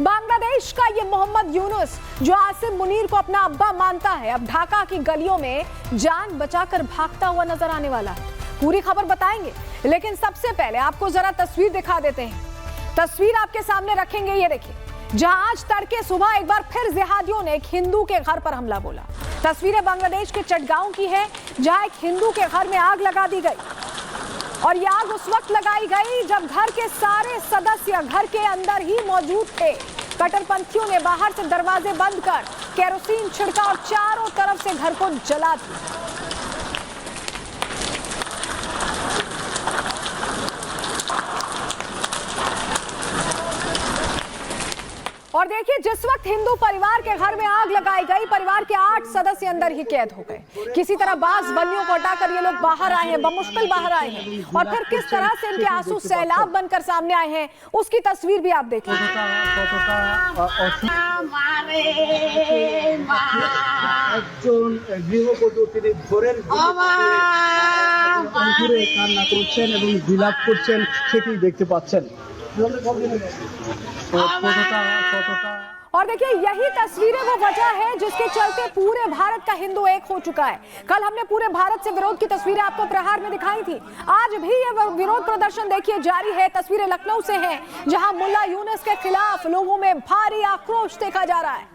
बांग्लादेश का ये मोहम्मद यूनुस जो आसिम मुनीर को अपना अब्बा मानता है, अब ढाका की गलियों में जान बचाकर भागता हुआ नजर आने वाला है। पूरी खबर बताएंगे, लेकिन सबसे पहले आपको जरा तस्वीर दिखा देते हैं। तस्वीर आपके सामने रखेंगे, ये देखिए, जहां आज तड़के सुबह एक बार फिर जिहादियों ने एक हिंदू के घर पर हमला बोला। तस्वीरें बांग्लादेश के चटगांव की है, जहां एक हिंदू के घर में आग लगा दी गई और यह आग उस वक्त लगाई गई जब घर के सारे सदस्य घर के अंदर ही मौजूद थे। कट्टरपंथियों ने बाहर से दरवाजे बंद कर केरोसिन छिड़का और चारों तरफ से घर को जला दिया। और देखिए, जिस वक्त हिंदू परिवार के घर में आग लगाई गई, परिवार के 8 सदस्य अंदर ही कैद हो गए। किसी तरह बांस बल्लियों को हटाकर ये लोग बाहर आए हैं, बमुश्किल बाहर आए हैं, और फिर किस तरह से इनके आंसू सैलाब बनकर सामने आए हैं, उसकी तस्वीर भी आप देख लीजिए। और देखिए, यही तस्वीरें वो वजह है जिसके चलते पूरे भारत का हिंदू एक हो चुका है। कल हमने पूरे भारत से विरोध की तस्वीरें आपको प्रहार में दिखाई थी, आज भी ये विरोध प्रदर्शन देखिए जारी है। तस्वीरें लखनऊ से हैं, जहां मुल्ला यूनुस के खिलाफ लोगों में भारी आक्रोश देखा जा रहा है।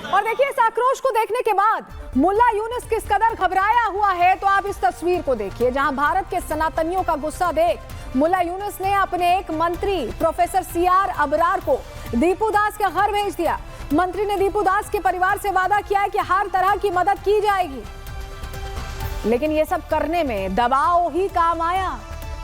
और देखिए, इस आक्रोश को देखने के बाद मुल्ला यूनुस किस कदर घबराया हुआ है, तो आप इस तस्वीर को देखिए, जहां भारत के सनातनियों का गुस्सा देख मुल्ला यूनुस ने अपने एक मंत्री प्रोफेसर सीआर अबरार को दीपू दास के घर भेज दिया। मंत्री ने दीपू दास के परिवार से वादा किया है कि हर तरह की मदद की जाएगी, लेकिन ये सब करने में दबाव ही काम आया,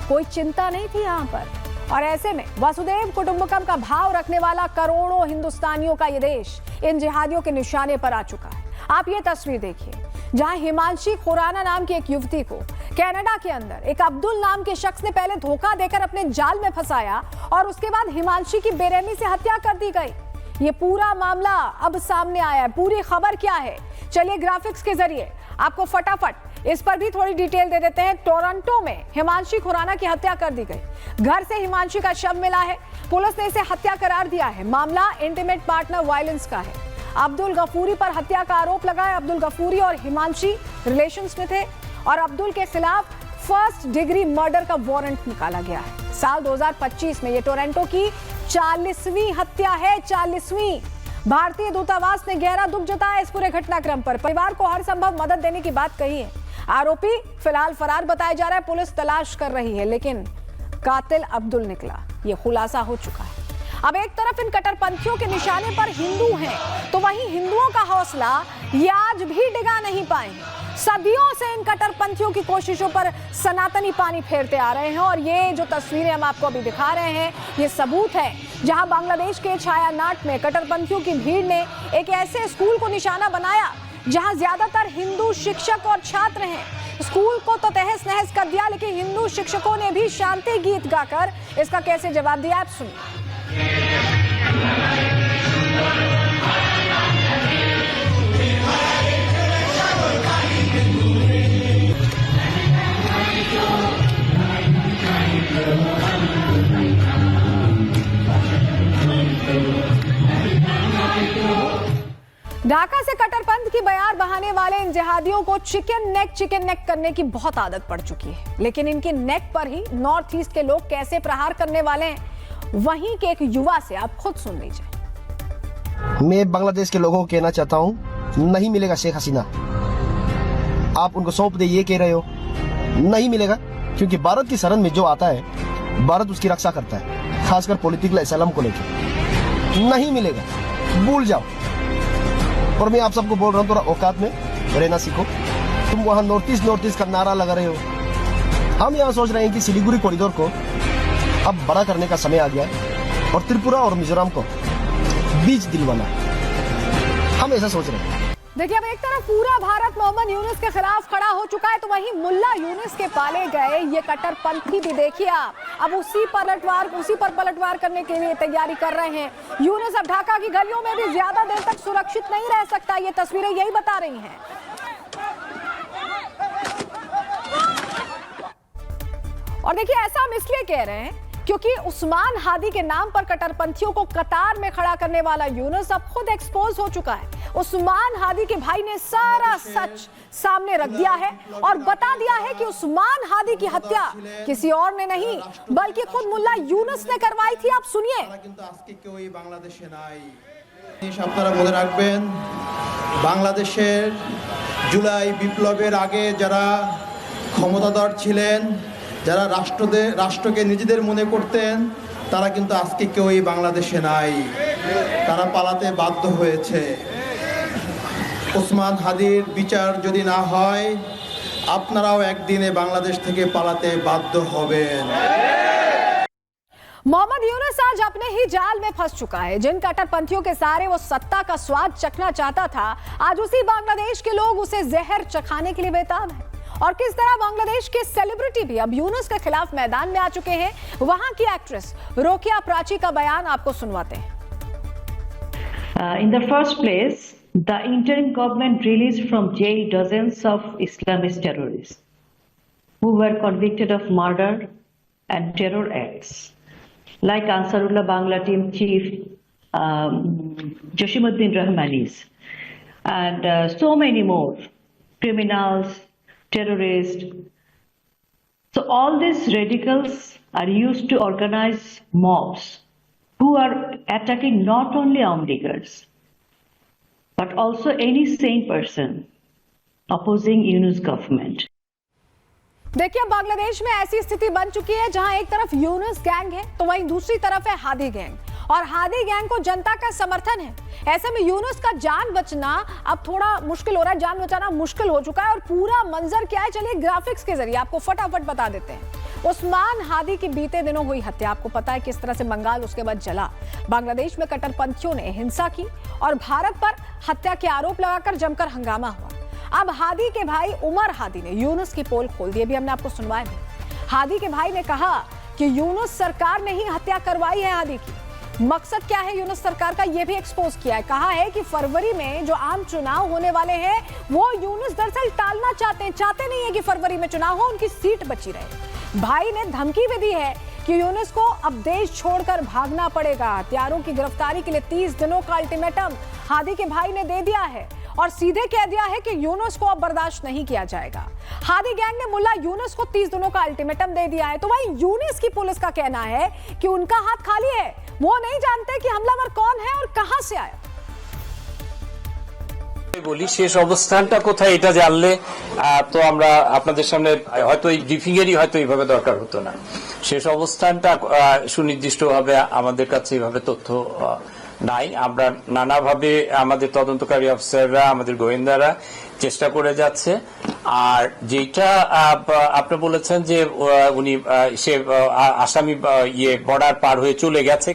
कोई चिंता नहीं थी यहाँ पर। और ऐसे में वसुदेव कुटुंबकम का भाव रखने वाला करोड़ों हिंदुस्तानियों का ये देश इन जिहादियों के निशाने पर आ चुका है। आप ये तस्वीर देखिए, जहां हिमांशी खुराना नाम की एक युवती को कनाडा के अंदर एक अब्दुल नाम के शख्स ने पहले धोखा देकर अपने जाल में फंसाया और उसके बाद हिमांशी की बेरहमी से हत्या कर दी गई। ये पूरा मामला अब सामने आया है। पूरी खबर क्या है, चलिए ग्राफिक्स के जरिए आपको फटाफट इस पर भी थोड़ी डिटेल दे देते हैं। टोरंटो में हिमांशी खुराना की हत्या कर दी गई। घर से हिमांशी का शव मिला है, पुलिस ने इसे हत्या करार दिया है। मामला इंटीमेट पार्टनर वायलेंस का है। अब्दुल गफूरी पर हत्या का आरोप लगा है। अब्दुल गफूरी और हिमांशी रिलेशंस में थे और अब्दुल के खिलाफ फर्स्ट डिग्री मर्डर का वारंट निकाला गया है। साल 2025 में ये टोरंटो की 40वीं हत्या है, 40वीं। भारतीय दूतावास ने गहरा दुख जताया इस पूरे घटनाक्रम पर, परिवार को हर संभव मदद देने की बात कही है। आरोपी फिलहाल फरार बताया जा रहा है, पुलिस तलाश कर रही है, लेकिन कातिल अब्दुल निकला, ये खुलासा हो चुका है। अब एक तरफ इन कट्टरपंथियों के निशाने पर हिंदू हैं, तो वहीं हिंदुओं का हौसला ये आज भी डिगा नहीं पाए। सदियों से इन कट्टरपंथियों की कोशिशों पर सनातनी पानी फेरते आ रहे हैं, और ये जो तस्वीरें हम आपको अभी दिखा रहे हैं, ये सबूत है जहां बांग्लादेश के छायानाट में कट्टरपंथियों की भीड़ ने एक ऐसे स्कूल को निशाना बनाया जहां ज्यादातर हिंदू शिक्षक और छात्र हैं। स्कूल को तो तहस नहस कर दिया, लेकिन हिंदू शिक्षकों ने भी शांति गीत गाकर इसका कैसे जवाब दिया, आप सुनिए। ढाका से कट्टरपंथ की बयार बहाने वाले इन जिहादियों को चिकन नेक करने की बहुत आदत पड़ चुकी है, लेकिन इनकी नेक पर ही नॉर्थ ईस्ट के लोग कैसे प्रहार करने वाले हैं, वहीं के एक युवा से आप खुद सुन लीजिए। मैं बांग्लादेश के लोगों को कहना चाहता हूं, नहीं मिलेगा शेख हसीना। आप उनको सौंप दे ये कह रहे हो, नहीं मिलेगा, क्योंकि भारत की शरण में जो आता है भारत उसकी रक्षा करता है, खासकर पॉलिटिकल असलम को लेकर। नहीं मिलेगा, भूल जाओ। और मैं आप सबको बोल रहा हूँ, थोड़ा औकात में रहना सीखो। तुम वहाँ नॉर्थ ईस्ट का नारा लगा रहे हो, हम यहाँ सोच रहे हैं कि सिलीगुड़ी कॉरिडोर को अब बड़ा करने का समय आ गया है और त्रिपुरा और मिजोरम को बीच दिलवाना, हम ऐसा सोच रहे हैं। देखिए, अब एक तरफ पूरा भारत मोहम्मद यूनुस के खिलाफ खड़ा हो चुका है, तो वहीं मुल्ला यूनुस के पाले गए ये कट्टरपंथी भी देखिए आप अब उसी पर पलटवार करने के लिए तैयारी कर रहे हैं। यूनुस अब ढाका की गलियों में भी ज्यादा देर तक सुरक्षित नहीं रह सकता, ये तस्वीरें यही बता रही हैं। और देखिए ऐसा हम इसलिए कह रहे हैं क्योंकि उस्मान हादी के नाम पर कट्टरपंथियों को कतार में खड़ा करने वाला यूनुस अब खुद एक्सपोज हो चुका है। उस्मान हादी के भाई ने सारा सच सामने रख दिया है और बता दिया है कि उस्मान हादी की हत्या किसी और ने नहीं बल्कि खुद मुल्ला यूनुस ने करवाई थी। आप सुनिए। আপনারা মনে রাখবেন, বাংলাদেশের জুলাই বিপ্লবের আগে যারা ক্ষমতাধর ছিলেন, যারা রাষ্ট্রকে নিজেদের মনে করতেন, তারা কিন্তু আজকে কেউই বাংলাদেশে নাই। তারা পালাতে বাধ্য হয়েছে। ওসমান হাদির বিচার যদি না হয়, আপনারাও একদিনে বাংলাদেশ থেকে পালাতে বাধ্য হবেন। मोहम्मद यूनुस आज अपने ही जाल में फंस चुका है। जिन कट्टरपंथियों के सहारे वो सत्ता का स्वाद चखना चाहता था, आज उसी बांग्लादेश के लोग उसे जहर चखाने के लिए बेताब हैं। और किस तरह बांग्लादेश के सेलिब्रिटी भी अब यूनुस के खिलाफ मैदान में आ चुके हैं, वहां की एक्ट्रेस रोकिया प्राची का बयान आपको सुनवाते हैं। In the first place, the interim government released from jail dozens of Islamist terrorists who were convicted of murder and terror acts, like Ansarullah Bangla team chief Jasimuddin Rahmanis, and so many more criminals, terrorists. So all these radicals are used to organize mobs who are attacking not only armed leaguers but also any sane person opposing Yunus government. देखिए बांग्लादेश में ऐसी स्थिति बन चुकी है जहां एक तरफ यूनुस गैंग है तो वहीं दूसरी तरफ है हादी गैंग, और हादी गैंग को जनता का समर्थन है। ऐसे में यूनुस का जान बचना अब थोड़ा मुश्किल हो रहा है, जान बचाना मुश्किल हो चुका है। और पूरा मंजर क्या है, चलिए ग्राफिक्स के जरिए आपको फटाफट बता देते हैं। उस्मान हादी की बीते दिनों हुई हत्या, आपको पता है किस तरह से बंगाल उसके बाद जला। बांग्लादेश में कट्टरपंथियों ने हिंसा की और भारत पर हत्या के आरोप लगाकर जमकर हंगामा हुआ। अब हादी के भाई उमर हादी ने यूनुस की पोल खोल दी, अभी हमने आपको सुनवाया है। हादी के भाई ने कहा कि यूनुस सरकार ने ही हत्या करवाई है हादी की। मकसद क्या है यूनुस सरकार का, यह भी एक्सपोज किया है। कहा है कि फरवरी में जो आम चुनाव होने वाले हैं वो यूनुस दरअसल टालना चाहते नहीं है कि फरवरी में चुनाव हो, उनकी सीट बची रहे। भाई ने धमकी भी दी है कि यूनुस को अब देश छोड़कर भागना पड़ेगा। हत्यारों की गिरफ्तारी के लिए 30 दिनों का अल्टीमेटम हादी के भाई ने दे दिया है और सीधे कह दिया है कि यूनुस को अब बर्दाश्त नहीं किया जाएगा। हादी गैंग ने मुल्ला यूनुस को 30 दिनों का अल्टीमेटम दे दिया है। तो वहीं यूनुस की पुलिस का कहना है कि उनका हाथ खाली है, वो नहीं जानते कि हमलावर कौन है और कहां से आया। বলি শেষ অবস্থানটা কোথায় এটা জানলে তো আমরা আপনাদের সামনে হয়তো এই ব্রিফিং এরই হয়তো এইভাবে দরকার হতো না। শেষ অবস্থানটা সুনির্দিষ্টভাবে আমাদের কাছে এইভাবে তথ্য নাই। আমরা নানাভাবে আমাদের তদন্তকারী অফিসাররা, আমাদের গোয়েন্দারা চেষ্টা করে যাচ্ছে। আর যেটা আপনি বলেছেন যে উনি সে আসামি বর্ডার পার হয়ে চলে গেছে।